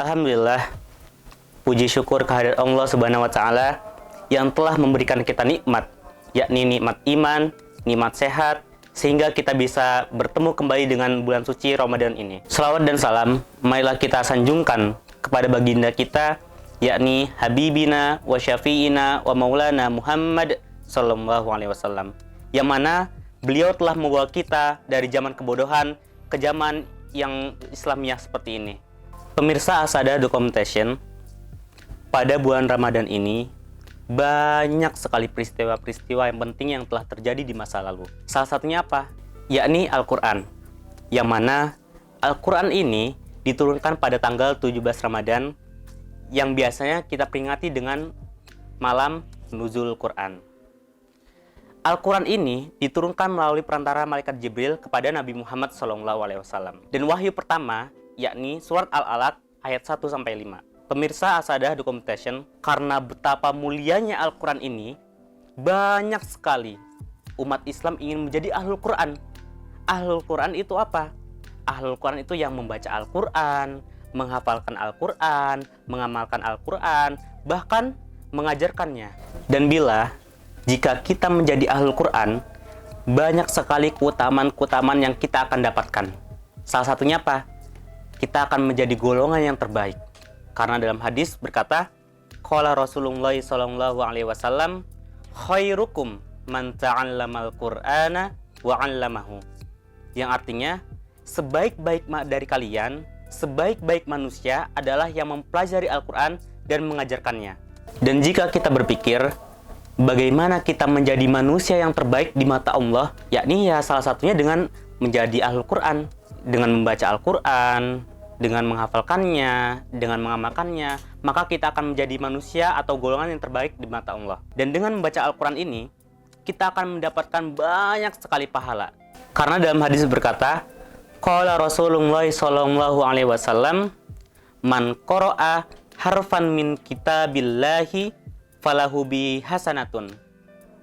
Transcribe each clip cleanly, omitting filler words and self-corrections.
Alhamdulillah, puji syukur kehadirat Allah Subhanahu wa taala yang telah memberikan kita nikmat, yakni nikmat iman, nikmat sehat, sehingga kita bisa bertemu kembali dengan bulan suci Ramadan ini. Salawat dan salam marilah kita sanjungkan kepada baginda kita, yakni Habibina wa Syafi'ina wa Maulana Muhammad sallallahu alaihi wasallam, yang mana beliau telah membawa kita dari zaman kebodohan ke zaman yang Islamiyah seperti ini. Pemirsa Asada Documentation, pada bulan Ramadan ini banyak sekali peristiwa-peristiwa yang penting yang telah terjadi di masa lalu. Salah satunya apa? Yakni Al-Quran, yang mana Al-Quran ini diturunkan pada tanggal 17 Ramadan, yang biasanya kita peringati dengan malam Nuzul Quran. Al-Quran ini diturunkan melalui perantara malaikat Jibril kepada Nabi Muhammad SAW. Dan wahyu pertama yakni surat Al-Alaq ayat 1-5. Pemirsa Asada Documentation, karena betapa mulianya Al-Quran ini, banyak sekali umat Islam ingin menjadi Ahlul Quran. Ahlul Quran itu apa? Ahlul Quran itu yang membaca Al-Quran, menghafalkan Al-Quran, mengamalkan Al-Quran, bahkan mengajarkannya. Dan jika kita menjadi Ahlul Quran, banyak sekali keutamaan-keutamaan yang kita akan dapatkan. Salah satunya apa? Kita akan menjadi golongan yang terbaik. Karena dalam hadis berkata, qala Rasulullah sallallahu alaihi wasallam, khairukum man ta'allamal Qur'ana wa 'allamahu. Yang artinya, sebaik-baik dari kalian, sebaik-baik manusia adalah yang mempelajari Al-Quran dan mengajarkannya. Dan jika kita berpikir, bagaimana kita menjadi manusia yang terbaik di mata Allah, yakni salah satunya dengan menjadi Ahlul Quran, dengan membaca Al-Quran, dengan menghafalkannya, dengan mengamalkannya, maka kita akan menjadi manusia atau golongan yang terbaik di mata Allah. Dan dengan membaca Al-Quran ini, kita akan mendapatkan banyak sekali pahala. Karena dalam hadis berkata, qala Rasulullah sallallahu alaihi wasallam, man qara'a harfan min kitabillahi falahu bi hasanatun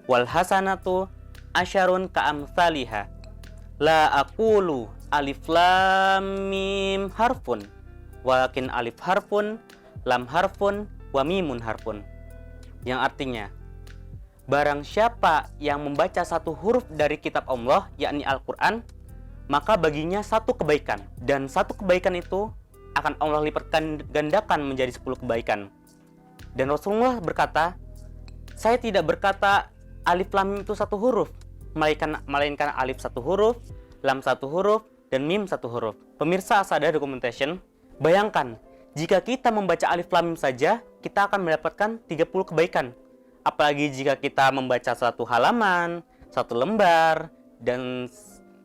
wal hasanatu asyarun ka'amthaliha la aqulu alif lam mim harfun walakin alif harfun lam harfun wa mimun harfun. Yang artinya, barang siapa yang membaca satu huruf dari kitab Allah, yakni Al-Quran, maka baginya satu kebaikan, dan satu kebaikan itu akan Allah lipatkan gandakan menjadi 10 kebaikan. Dan Rasulullah berkata, saya tidak berkata alif lam mim itu satu huruf, melainkan alif satu huruf, lam satu huruf, dan mim satu huruf. Pemirsa Asada Documentation, bayangkan jika kita membaca alif lam mim saja, kita akan mendapatkan 30 kebaikan. Apalagi jika kita membaca satu halaman, satu lembar, dan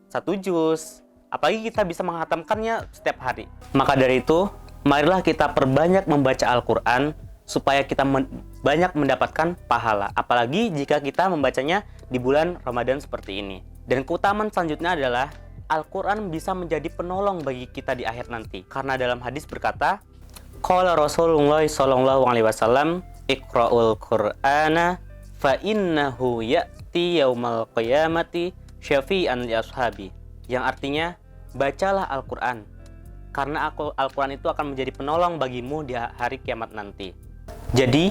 satu juz, apalagi kita bisa menghatamkannya setiap hari. Maka dari itu, marilah kita perbanyak membaca Al-Quran supaya kita banyak mendapatkan pahala. Apalagi jika kita membacanya di bulan Ramadan seperti ini. Dan keutamaan selanjutnya adalah Al-Quran bisa menjadi penolong bagi kita di akhir nanti. Karena dalam hadis berkata, qala Rasulullah sallallahu alaihi wasallam, iqra'ul Qur'ana fa innahu ya'ti yaumal qiyamati syafi'an li ashabi. Yang artinya, bacalah Al-Quran, karena Al-Quran itu akan menjadi penolong bagimu di hari kiamat nanti. Jadi,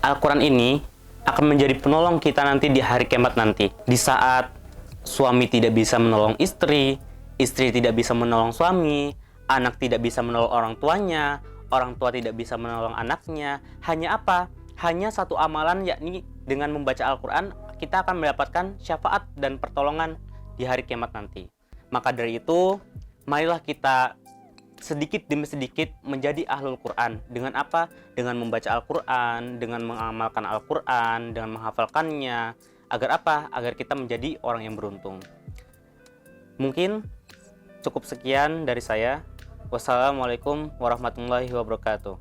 Al-Quran ini akan menjadi penolong kita nanti di hari kiamat nanti. Di saat suami tidak bisa menolong istri, istri tidak bisa menolong suami, anak tidak bisa menolong orang tuanya, orang tua tidak bisa menolong anaknya. Hanya apa? Hanya satu amalan, yakni dengan membaca Al-Quran, kita akan mendapatkan syafaat dan pertolongan di hari kiamat nanti. Maka dari itu, marilah kita sedikit demi sedikit menjadi Ahlul Quran. Dengan apa? Dengan membaca Al-Quran, dengan mengamalkan Al-Quran, dengan menghafalkannya. Agar apa? Agar kita menjadi orang yang beruntung. Mungkin cukup sekian dari saya. Wassalamualaikum warahmatullahi wabarakatuh.